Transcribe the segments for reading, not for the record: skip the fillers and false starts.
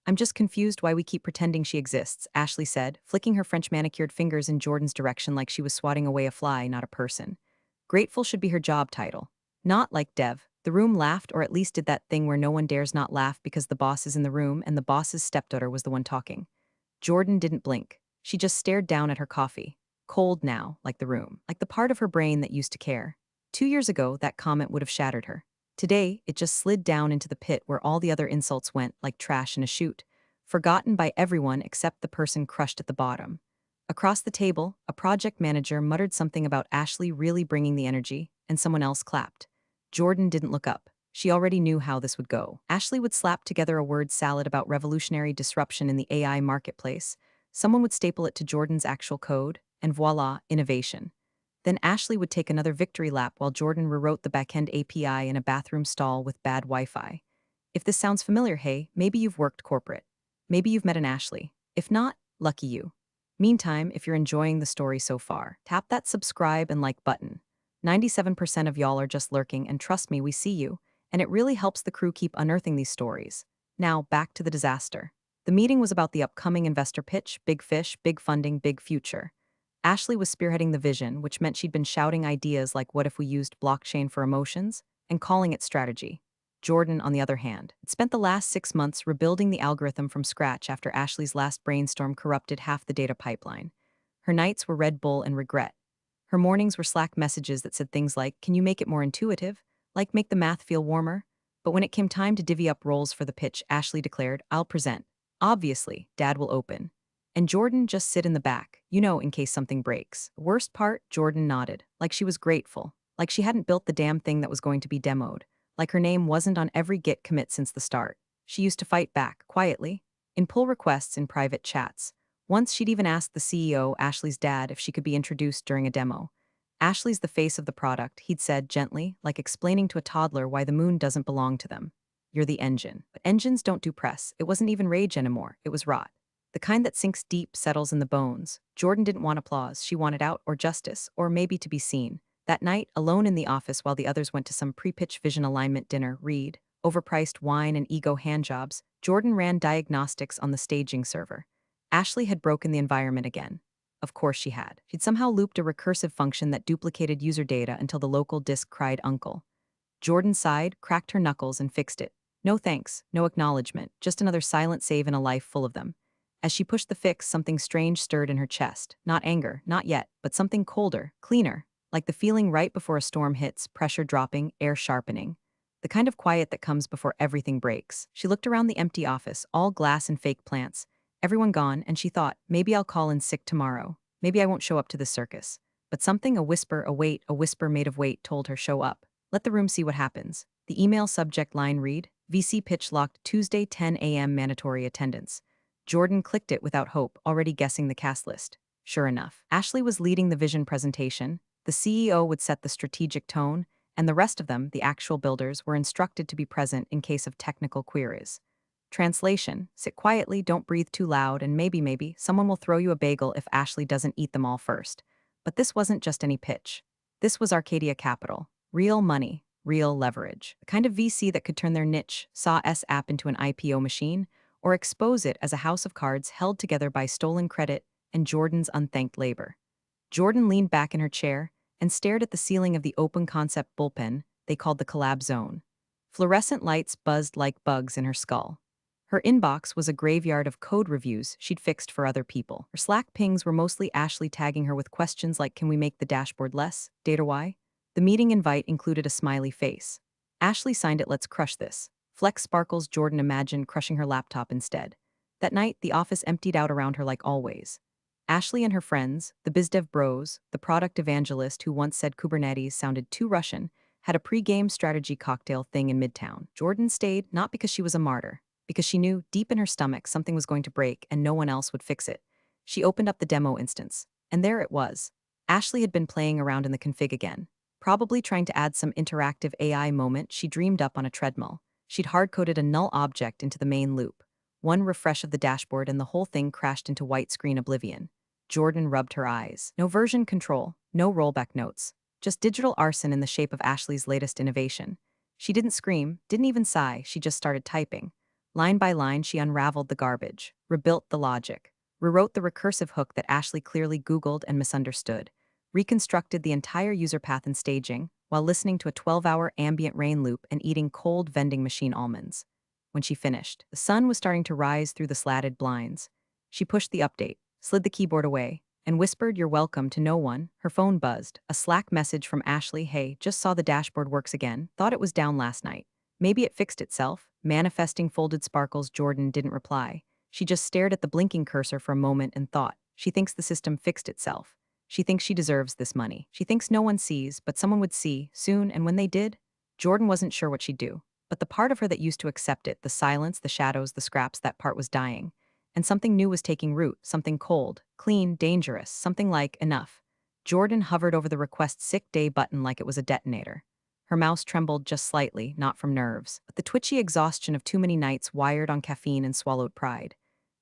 I'm just confused why we keep pretending she exists, Ashley said, flicking her French manicured fingers in Jordan's direction like she was swatting away a fly, not a person. Grateful should be her job title. Not like Dev. The room laughed, or at least did that thing where no one dares not laugh because the boss is in the room and the boss's stepdaughter was the one talking. Jordan didn't blink. She just stared down at her coffee. Cold now, like the room, like the part of her brain that used to care. 2 years ago, that comment would have shattered her. Today, it just slid down into the pit where all the other insults went like trash in a chute, forgotten by everyone except the person crushed at the bottom. Across the table, a project manager muttered something about Ashley really bringing the energy, and someone else clapped. Jordan didn't look up. She already knew how this would go. Ashley would slap together a word salad about revolutionary disruption in the AI marketplace. Someone would staple it to Jordan's actual code, and voila, innovation. Then Ashley would take another victory lap while Jordan rewrote the backend API in a bathroom stall with bad Wi-Fi. If this sounds familiar, hey, maybe you've worked corporate. Maybe you've met an Ashley. If not, lucky you. Meantime, if you're enjoying the story so far, tap that subscribe and like button. 97% of y'all are just lurking, and trust me, we see you, and it really helps the crew keep unearthing these stories. Now, back to the disaster. The meeting was about the upcoming investor pitch, big fish, big funding, big future. Ashley was spearheading the vision, which meant she'd been shouting ideas like what if we used blockchain for emotions, and calling it strategy. Jordan, on the other hand, had spent the last 6 months rebuilding the algorithm from scratch after Ashley's last brainstorm corrupted half the data pipeline. Her nights were Red Bull and regret. Her mornings were Slack messages that said things like, "Can you make it more intuitive? Like make the math feel warmer?" But when it came time to divvy up roles for the pitch, Ashley declared, "I'll present. Obviously, Dad will open. And Jordan just sit in the back, in case something breaks." Worst part, Jordan nodded, like she was grateful, like she hadn't built the damn thing that was going to be demoed, like her name wasn't on every Git commit since the start. She used to fight back, quietly, in pull requests in private chats. Once she'd even asked the CEO, Ashley's dad, if she could be introduced during a demo. "Ashley's the face of the product," he'd said gently, like explaining to a toddler why the moon doesn't belong to them. "You're the engine." But engines don't do press. It wasn't even rage anymore. It was rot. The kind that sinks deep, settles in the bones. Jordan didn't want applause. She wanted out, or justice, or maybe to be seen. That night, alone in the office while the others went to some pre-pitch vision alignment dinner, read, overpriced wine and ego handjobs, Jordan ran diagnostics on the staging server. Ashley had broken the environment again. Of course she had. She'd somehow looped a recursive function that duplicated user data until the local disk cried uncle. Jordan sighed, cracked her knuckles, and fixed it. No thanks, no acknowledgement, just another silent save in a life full of them. As she pushed the fix, something strange stirred in her chest. Not anger, not yet, but something colder, cleaner, like the feeling right before a storm hits, pressure dropping, air sharpening. The kind of quiet that comes before everything breaks. She looked around the empty office, all glass and fake plants. Everyone gone, and she thought, maybe I'll call in sick tomorrow. Maybe I won't show up to the circus. But something, a whisper, a whisper made of weight told her, show up. Let the room see what happens. The email subject line read, VC pitch locked Tuesday 10 a.m. mandatory attendance. Jordan clicked it without hope, already guessing the cast list. Sure enough, Ashley was leading the vision presentation, the CEO would set the strategic tone, and the rest of them, the actual builders, were instructed to be present in case of technical queries. Translation: sit quietly, don't breathe too loud, and maybe, someone will throw you a bagel if Ashley doesn't eat them all first. But this wasn't just any pitch. This was Arcadia Capital. Real money, real leverage. The kind of VC that could turn their niche, SAW app into an IPO machine, or expose it as a house of cards held together by stolen credit and Jordan's unthanked labor. Jordan leaned back in her chair and stared at the ceiling of the open concept bullpen they called the collab zone. Fluorescent lights buzzed like bugs in her skull. Her inbox was a graveyard of code reviews she'd fixed for other people. Her Slack pings were mostly Ashley tagging her with questions like, can we make the dashboard less, data why? The meeting invite included a smiley face. Ashley signed it, let's crush this. Flex sparkles, Jordan imagined crushing her laptop instead. That night, the office emptied out around her like always. Ashley and her friends, the BizDev bros, the product evangelist who once said Kubernetes sounded too Russian, had a pre-game strategy cocktail thing in Midtown. Jordan stayed, not because she was a martyr, because she knew, deep in her stomach, something was going to break and no one else would fix it. She opened up the demo instance, and there it was. Ashley had been playing around in the config again, probably trying to add some interactive AI moment she dreamed up on a treadmill. She'd hard-coded a null object into the main loop. One refresh of the dashboard and the whole thing crashed into white screen oblivion. Jordan rubbed her eyes. No version control, no rollback notes, just digital arson in the shape of Ashley's latest innovation. She didn't scream, didn't even sigh, she just started typing. Line by line, she unraveled the garbage, rebuilt the logic, rewrote the recursive hook that Ashley clearly Googled and misunderstood, reconstructed the entire user path and staging, while listening to a 12-hour ambient rain loop and eating cold vending machine almonds. When she finished, the sun was starting to rise through the slatted blinds. She pushed the update, slid the keyboard away, and whispered "You're welcome" to no one. Her phone buzzed. A Slack message from Ashley. "Hey, just saw the dashboard works again. Thought it was down last night. Maybe it fixed itself." Manifesting folded sparkles. Jordan didn't reply. She just stared at the blinking cursor for a moment and thought, she thinks the system fixed itself. She thinks she deserves this money. She thinks no one sees, but someone would see, soon, and when they did, Jordan wasn't sure what she'd do. But the part of her that used to accept it, the silence, the shadows, the scraps, that part was dying. And something new was taking root, something cold, clean, dangerous, something like enough. Jordan hovered over the request sick day button like it was a detonator. Her mouse trembled just slightly, not from nerves, but the twitchy exhaustion of too many nights wired on caffeine and swallowed pride.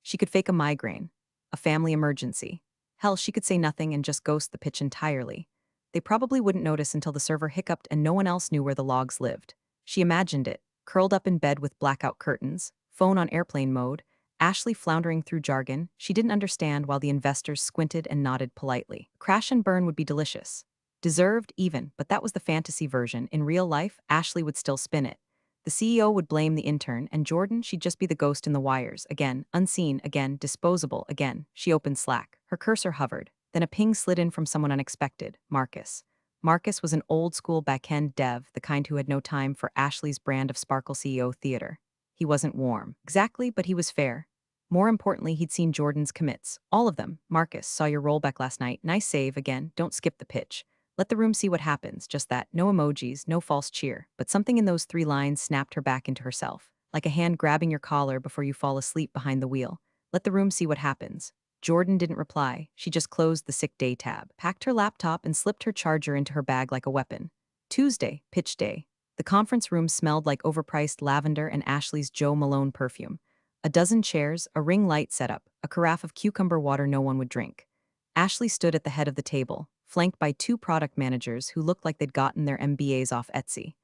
She could fake a migraine, a family emergency. Hell, she could say nothing and just ghost the pitch entirely. They probably wouldn't notice until the server hiccuped and no one else knew where the logs lived. She imagined it, curled up in bed with blackout curtains, phone on airplane mode, Ashley floundering through jargon she didn't understand while the investors squinted and nodded politely. Crash and burn would be delicious. Deserved, even, but that was the fantasy version. In real life, Ashley would still spin it. The CEO would blame the intern, and Jordan, she'd just be the ghost in the wires. Again, unseen, again, disposable, again. She opened Slack. Her cursor hovered. Then a ping slid in from someone unexpected, Marcus. Marcus was an old-school back-end dev, the kind who had no time for Ashley's brand of Sparkle CEO theater. He wasn't warm. Exactly, but he was fair. More importantly, he'd seen Jordan's commits. All of them. "Marcus, saw your rollback last night. Nice save, again. Don't skip the pitch. Let the room see what happens." Just that. No emojis, no false cheer. But something in those 3 lines snapped her back into herself. Like a hand grabbing your collar before you fall asleep behind the wheel. Let the room see what happens. Jordan didn't reply. She just closed the sick day tab, packed her laptop, and slipped her charger into her bag like a weapon. Tuesday, pitch day. The conference room smelled like overpriced lavender and Ashley's Joe Malone perfume. A dozen chairs, a ring light setup, a carafe of cucumber water no one would drink. Ashley stood at the head of the table, flanked by 2 product managers who looked like they'd gotten their MBAs off Etsy.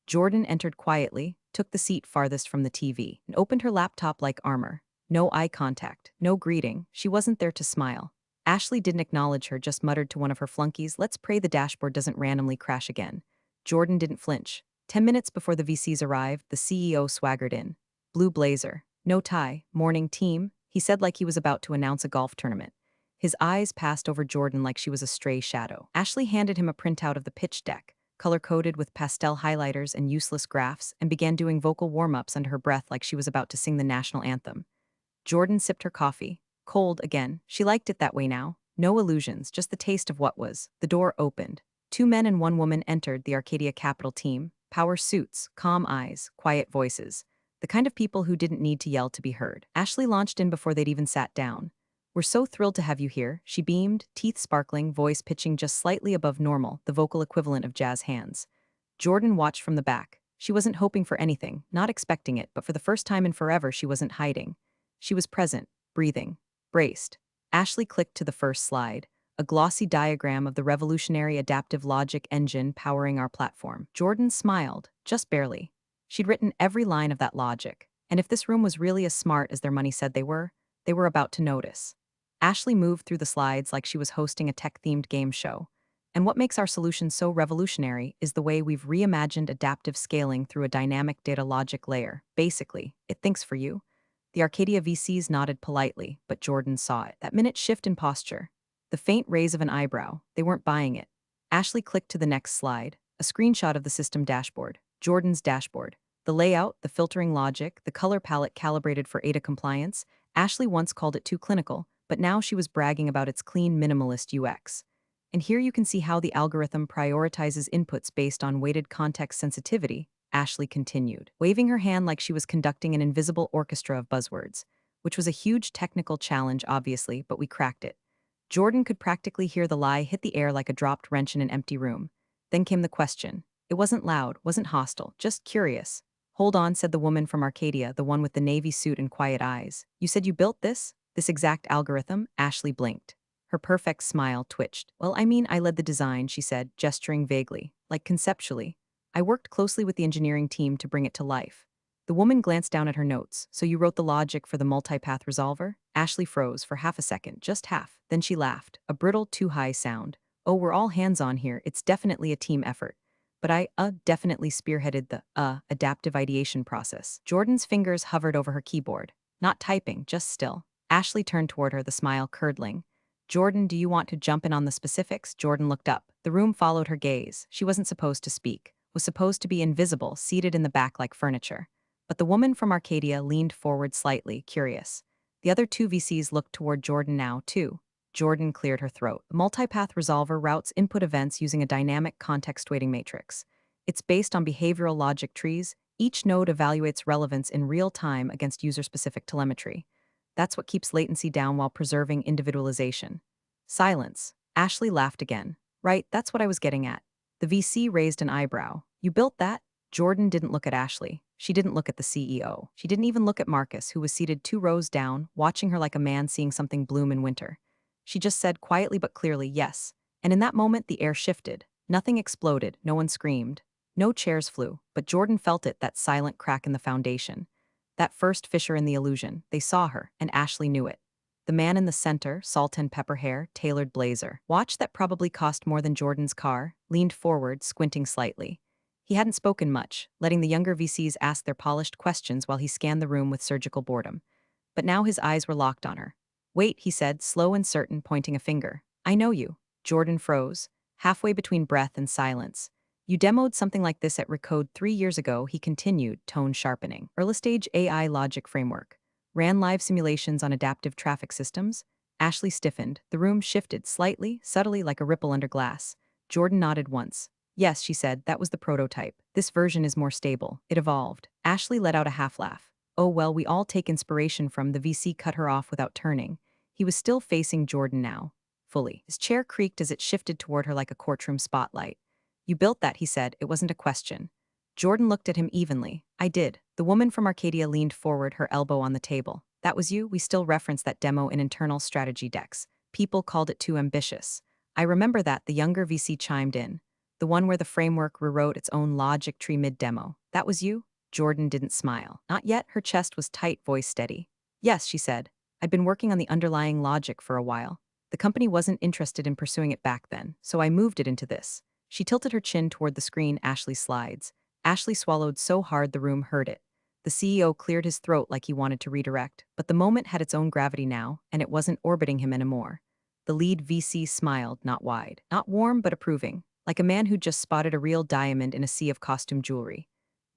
Jordan entered quietly, took the seat farthest from the TV, and opened her laptop like armor. No eye contact, no greeting. She wasn't there to smile. Ashley didn't acknowledge her, just muttered to one of her flunkies, "Let's pray the dashboard doesn't randomly crash again." Jordan didn't flinch. 10 minutes before the VCs arrived, the CEO swaggered in. Blue blazer, no tie, morning team, he said like he was about to announce a golf tournament. His eyes passed over Jordan like she was a stray shadow. Ashley handed him a printout of the pitch deck, color-coded with pastel highlighters and useless graphs, and began doing vocal warm-ups under her breath like she was about to sing the national anthem. Jordan sipped her coffee. Cold again. She liked it that way now. No illusions, just the taste of what was. The door opened. 2 men and 1 woman entered the Arcadia Capital team. Power suits, calm eyes, quiet voices. The kind of people who didn't need to yell to be heard. Ashley launched in before they'd even sat down. "We're so thrilled to have you here," she beamed, teeth sparkling, voice pitching just slightly above normal, the vocal equivalent of jazz hands. Jordan watched from the back. She wasn't hoping for anything, not expecting it, but for the first time in forever she wasn't hiding. She was present, breathing, braced. Ashley clicked to the first slide, a glossy diagram of the revolutionary adaptive logic engine powering our platform. Jordan smiled, just barely. She'd written every line of that logic, and if this room was really as smart as their money said they were about to notice. Ashley moved through the slides like she was hosting a tech-themed game show. "And what makes our solution so revolutionary is the way we've reimagined adaptive scaling through a dynamic data logic layer. Basically, it thinks for you." The Arcadia VCs nodded politely, but Jordan saw it. That minute shift in posture. The faint raise of an eyebrow. They weren't buying it. Ashley clicked to the next slide, a screenshot of the system dashboard. Jordan's dashboard. The layout, the filtering logic, the color palette calibrated for ADA compliance. Ashley once called it too clinical, but now she was bragging about its clean, minimalist UX. "And here you can see how the algorithm prioritizes inputs based on weighted context sensitivity," Ashley continued, waving her hand like she was conducting an invisible orchestra of buzzwords, which was a huge technical challenge, obviously, but we cracked it. Jordan could practically hear the lie hit the air like a dropped wrench in an empty room. Then came the question. It wasn't loud, wasn't hostile, just curious. "Hold on," said the woman from Arcadia, the one with the navy suit and quiet eyes. "You said you built this? This exact algorithm?" Ashley blinked. Her perfect smile twitched. "Well, I mean, I led the design," she said, gesturing vaguely, like conceptually. "I worked closely with the engineering team to bring it to life." The woman glanced down at her notes. So you wrote the logic for the multipath resolver? Ashley froze for half a second, just half. Then she laughed, a brittle, too high sound. Oh, we're all hands on here. It's definitely a team effort. But I, definitely spearheaded the, adaptive ideation process. Jordan's fingers hovered over her keyboard. Not typing, just still. Ashley turned toward her, the smile curdling. Jordan, do you want to jump in on the specifics? Jordan looked up. The room followed her gaze. She wasn't supposed to speak, was supposed to be invisible, seated in the back like furniture. But the woman from Arcadia leaned forward slightly, curious. The other two VCs looked toward Jordan now, too. Jordan cleared her throat. The multipath resolver routes input events using a dynamic context weighting matrix. It's based on behavioral logic trees. Each node evaluates relevance in real time against user-specific telemetry. That's what keeps latency down while preserving individualization. Silence. Ashley laughed again. Right, that's what I was getting at. The VC raised an eyebrow. You built that? Jordan didn't look at Ashley. She didn't look at the CEO. She didn't even look at Marcus, who was seated 2 rows down, watching her like a man seeing something bloom in winter. She just said quietly but clearly, yes. And in that moment, the air shifted. Nothing exploded, no one screamed. No chairs flew, but Jordan felt it, that silent crack in the foundation. That first fissure in the illusion. They saw her, and Ashley knew it. The man in the center, salt and pepper hair, tailored blazer, watch that probably cost more than Jordan's car, leaned forward, squinting slightly. He hadn't spoken much, letting the younger VCs ask their polished questions while he scanned the room with surgical boredom. But now his eyes were locked on her. Wait, he said, slow and certain, pointing a finger. I know you. Jordan froze, halfway between breath and silence. You demoed something like this at Recode 3 years ago, he continued, tone sharpening. Early-stage AI logic framework. Ran live simulations on adaptive traffic systems. Ashley stiffened. The room shifted slightly, subtly like a ripple under glass. Jordan nodded once. Yes, she said, that was the prototype. This version is more stable. It evolved. Ashley let out a half laugh. Oh well, we all take inspiration from. The VC cut her off without turning. He was still facing Jordan now, fully. His chair creaked as it shifted toward her like a courtroom spotlight. You built that, he said. It wasn't a question. Jordan looked at him evenly. I did. The woman from Arcadia leaned forward, her elbow on the table. That was you? We still reference that demo in internal strategy decks. People called it too ambitious. I remember that, the younger VC chimed in. The one where the framework rewrote its own logic tree mid-demo. That was you? Jordan didn't smile. Not yet, her chest was tight, voice steady. Yes, she said. I'd been working on the underlying logic for a while. The company wasn't interested in pursuing it back then, so I moved it into this. She tilted her chin toward the screen, Ashley's slides. Ashley swallowed so hard the room heard it. The CEO cleared his throat like he wanted to redirect, but the moment had its own gravity now, and it wasn't orbiting him anymore. The lead VC smiled, not wide, not warm but approving, like a man who'd just spotted a real diamond in a sea of costume jewelry.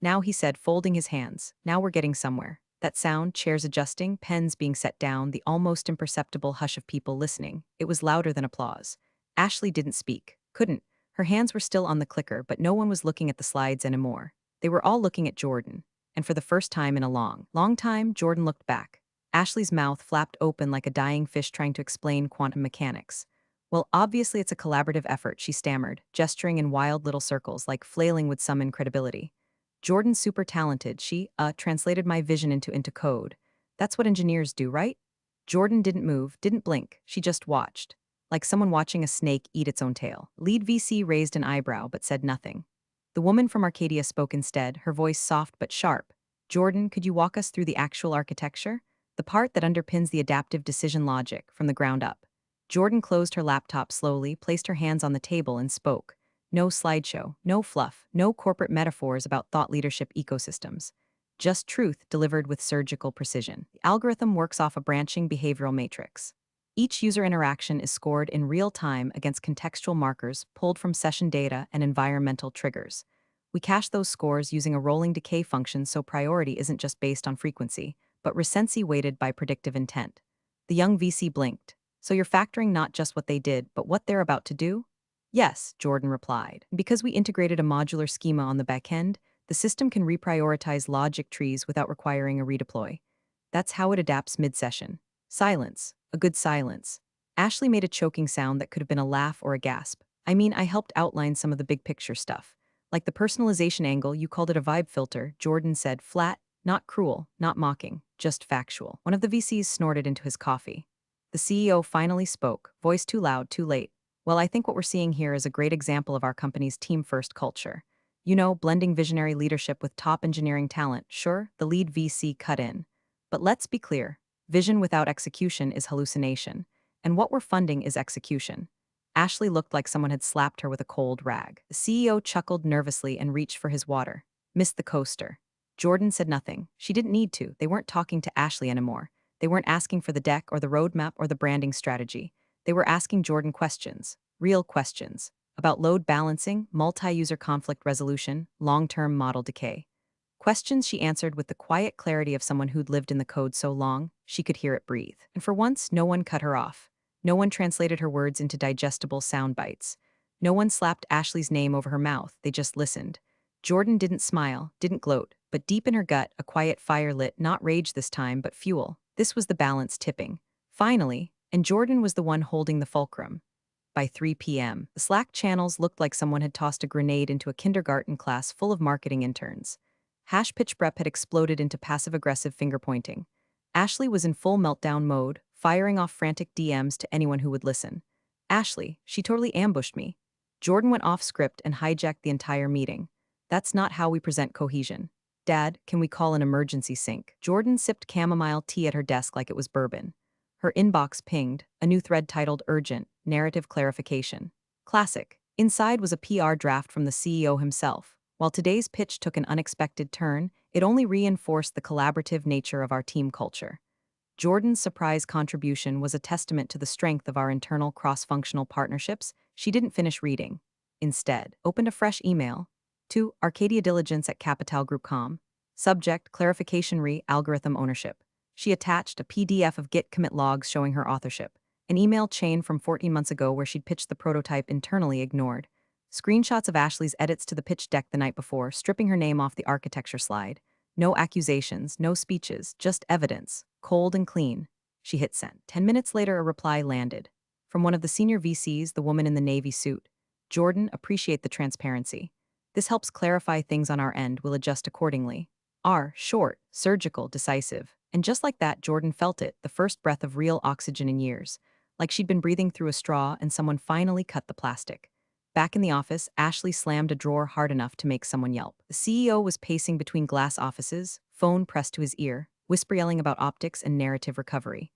Now, he said, folding his hands, now we're getting somewhere. That sound, chairs adjusting, pens being set down, the almost imperceptible hush of people listening. It was louder than applause. Ashley didn't speak, couldn't. Her hands were still on the clicker, but no one was looking at the slides anymore. They were all looking at Jordan. And for the first time in a long, long time, Jordan looked back. Ashley's mouth flapped open like a dying fish trying to explain quantum mechanics. Well, obviously it's a collaborative effort, she stammered, gesturing in wild little circles like flailing with some incredibility. Jordan's super talented. She, translated my vision into code. That's what engineers do, right? Jordan didn't move, didn't blink. She just watched. Like someone watching a snake eat its own tail. Lead VC raised an eyebrow but said nothing. The woman from Arcadia spoke instead, her voice soft but sharp. Jordan, could you walk us through the actual architecture? The part that underpins the adaptive decision logic from the ground up. Jordan closed her laptop slowly, placed her hands on the table and spoke. No slideshow, no fluff, no corporate metaphors about thought leadership ecosystems. Just truth delivered with surgical precision. The algorithm works off a branching behavioral matrix. Each user interaction is scored in real time against contextual markers pulled from session data and environmental triggers. We cache those scores using a rolling decay function so priority isn't just based on frequency, but recency weighted by predictive intent. The young VC blinked. So you're factoring not just what they did, but what they're about to do? Yes, Jordan replied. Because we integrated a modular schema on the back end, the system can reprioritize logic trees without requiring a redeploy. That's how it adapts mid-session. Silence. A good silence. Ashley made a choking sound that could have been a laugh or a gasp. I mean, I helped outline some of the big picture stuff. Like the personalization angle, you called it a vibe filter, Jordan said, flat, not cruel, not mocking, just factual. One of the VCs snorted into his coffee. The CEO finally spoke, voice too loud, too late. Well, I think what we're seeing here is a great example of our company's team-first culture. Blending visionary leadership with top engineering talent. Sure, the lead VC cut in. But let's be clear, vision without execution is hallucination. And what we're funding is execution. Ashley looked like someone had slapped her with a cold rag. The CEO chuckled nervously and reached for his water. Missed the coaster. Jordan said nothing. She didn't need to. They weren't talking to Ashley anymore. They weren't asking for the deck or the roadmap or the branding strategy. They were asking Jordan questions. Real questions. About load balancing, multi-user conflict resolution, long-term model decay. Questions she answered with the quiet clarity of someone who'd lived in the code so long, she could hear it breathe. And for once, no one cut her off. No one translated her words into digestible sound bites. No one slapped Ashley's name over her mouth, they just listened. Jordan didn't smile, didn't gloat, but deep in her gut, a quiet fire lit, not rage this time, but fuel. This was the balance tipping. Finally, and Jordan was the one holding the fulcrum. By 3 p.m., the Slack channels looked like someone had tossed a grenade into a kindergarten class full of marketing interns. Hash pitch prep had exploded into passive-aggressive finger-pointing. Ashley was in full meltdown mode, firing off frantic DMs to anyone who would listen. Ashley, she totally ambushed me. Jordan went off script and hijacked the entire meeting. That's not how we present cohesion. Dad, can we call an emergency sync? Jordan sipped chamomile tea at her desk like it was bourbon. Her inbox pinged, a new thread titled Urgent, Narrative Clarification. Classic. Inside was a PR draft from the CEO himself. While today's pitch took an unexpected turn, it only reinforced the collaborative nature of our team culture. Jordan's surprise contribution was a testament to the strength of our internal cross-functional partnerships. She didn't finish reading. Instead, opened a fresh email to Arcadia Diligence at Capital Group Com. Subject, clarification algorithm ownership. She attached a PDF of Git commit logs showing her authorship. An email chain from 14 months ago where she'd pitched the prototype internally ignored. Screenshots of Ashley's edits to the pitch deck the night before, stripping her name off the architecture slide. No accusations, no speeches, just evidence. Cold and clean. She hit send. 10 minutes later, a reply landed. From one of the senior VCs, the woman in the navy suit. Jordan, appreciate the transparency. This helps clarify things on our end, we'll adjust accordingly. Short, surgical, decisive. And just like that, Jordan felt it, the first breath of real oxygen in years. Like she'd been breathing through a straw and someone finally cut the plastic. Back in the office, Ashley slammed a drawer hard enough to make someone yelp. The CEO was pacing between glass offices, phone pressed to his ear, whisper yelling about optics and narrative recovery.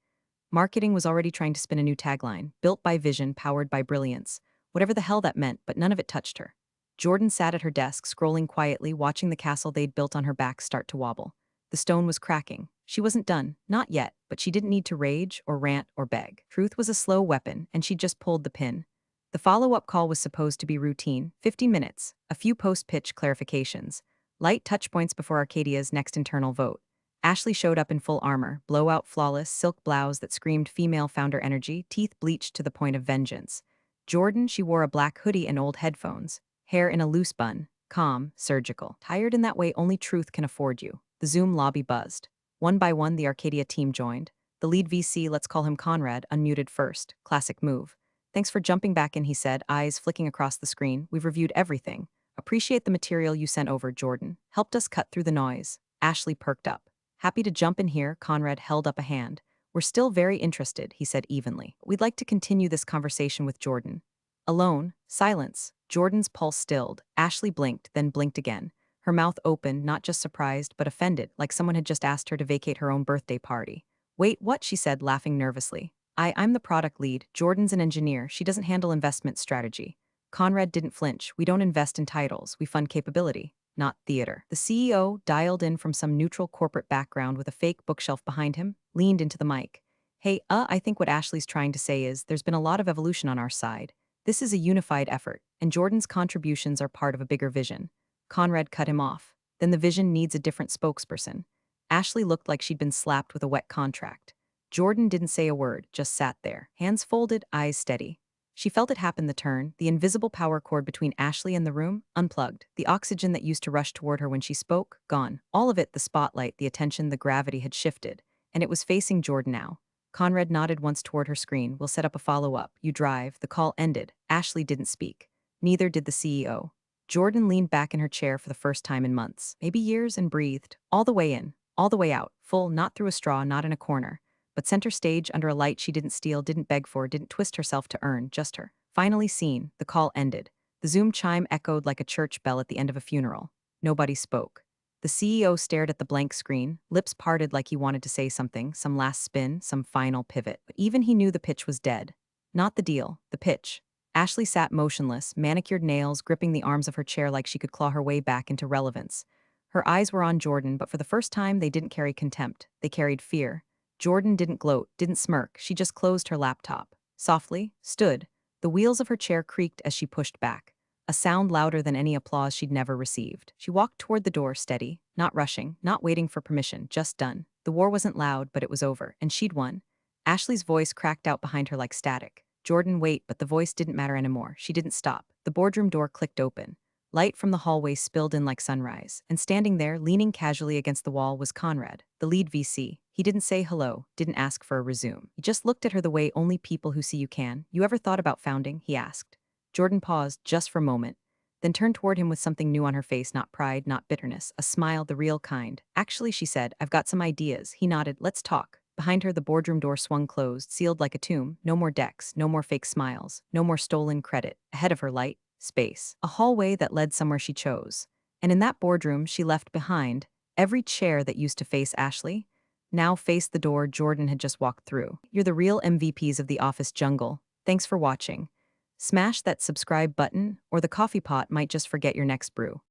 Marketing was already trying to spin a new tagline, built by vision, powered by brilliance. Whatever the hell that meant, but none of it touched her. Jordan sat at her desk, scrolling quietly, watching the castle they'd built on her back start to wobble. The stone was cracking. She wasn't done, not yet, but she didn't need to rage or rant or beg. Truth was a slow weapon, and she just pulled the pin. The follow-up call was supposed to be routine, 15 minutes, a few post-pitch clarifications, light touchpoints before Arcadia's next internal vote. Ashley showed up in full armor, blowout flawless, silk blouse that screamed female founder energy, teeth bleached to the point of vengeance. Jordan, she wore a black hoodie and old headphones, hair in a loose bun, calm, surgical. Tired in that way only truth can afford you. The Zoom lobby buzzed. One by one, the Arcadia team joined. The lead VC, let's call him Conrad, unmuted first. Classic move. Thanks for jumping back in, he said, eyes flicking across the screen. We've reviewed everything. Appreciate the material you sent over, Jordan. Helped us cut through the noise. Ashley perked up. Happy to jump in here, Conrad held up a hand. We're still very interested, he said evenly. We'd like to continue this conversation with Jordan. Alone, silence. Jordan's pulse stilled. Ashley blinked, then blinked again. Her mouth open, not just surprised, but offended, like someone had just asked her to vacate her own birthday party. Wait, what? She said, laughing nervously. I'm the product lead. Jordan's an engineer. She doesn't handle investment strategy. Conrad didn't flinch. We don't invest in titles. We fund capability, not theater. The CEO, dialed in from some neutral corporate background with a fake bookshelf behind him, leaned into the mic. Hey, I think what Ashley's trying to say is there's been a lot of evolution on our side. This is a unified effort, and Jordan's contributions are part of a bigger vision. Conrad cut him off. Then the vision needs a different spokesperson. Ashley looked like she'd been slapped with a wet contract. Jordan didn't say a word, just sat there, hands folded, eyes steady. She felt it happen the turn, the invisible power cord between Ashley and the room, unplugged. The oxygen that used to rush toward her when she spoke, gone. All of it, the spotlight, the attention, the gravity had shifted. And it was facing Jordan now. Conrad nodded once toward her screen. We'll set up a follow-up. You drive. The call ended. Ashley didn't speak. Neither did the CEO. Jordan leaned back in her chair for the first time in months, maybe years, and breathed. All the way in, all the way out, full, not through a straw, not in a corner. But center stage, under a light she didn't steal, didn't beg for, didn't twist herself to earn, just her. Finally seen, the call ended. The Zoom chime echoed like a church bell at the end of a funeral. Nobody spoke. The CEO stared at the blank screen, lips parted like he wanted to say something, some last spin, some final pivot. But even he knew the pitch was dead. Not the deal, the pitch. Ashley sat motionless, manicured nails gripping the arms of her chair like she could claw her way back into relevance. Her eyes were on Jordan, but for the first time they didn't carry contempt. They carried fear. Jordan didn't gloat, didn't smirk. She just closed her laptop. Softly, stood. The wheels of her chair creaked as she pushed back, a sound louder than any applause she'd never received. She walked toward the door, steady, not rushing, not waiting for permission, just done. The war wasn't loud, but it was over, and she'd won. Ashley's voice cracked out behind her like static. Jordan, wait, but the voice didn't matter anymore. She didn't stop. The boardroom door clicked open. Light from the hallway spilled in like sunrise, and standing there, leaning casually against the wall, was Conrad, the lead VC. He didn't say hello, didn't ask for a resume. He just looked at her the way only people who see you can. You ever thought about founding? He asked. Jordan paused just for a moment, then turned toward him with something new on her face, not pride, not bitterness, a smile, the real kind. Actually, she said, I've got some ideas. He nodded. Let's talk. Behind her, the boardroom door swung closed, sealed like a tomb. No more decks, no more fake smiles, no more stolen credit. Ahead of her, light, space, a hallway that led somewhere she chose. And in that boardroom she left behind, every chair that used to face Ashley now faced the door Jordan had just walked through. You're the real MVPs of the office jungle. Thanks for watching. Smash that subscribe button, or the coffee pot might just forget your next brew.